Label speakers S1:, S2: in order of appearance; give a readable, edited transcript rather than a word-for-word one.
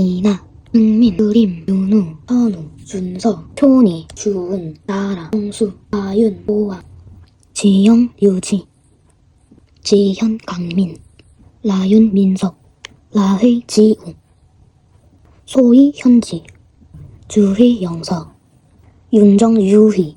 S1: 이나, 은민, 그림, 윤우, 현우, 준서, 초니, 주은, 나라, 홍수, 아윤, 보아, 지영, 유지, 지현, 강민, 라윤, 민석, 라휘, 지우, 소희, 현지, 주희, 영서, 윤정, 유희,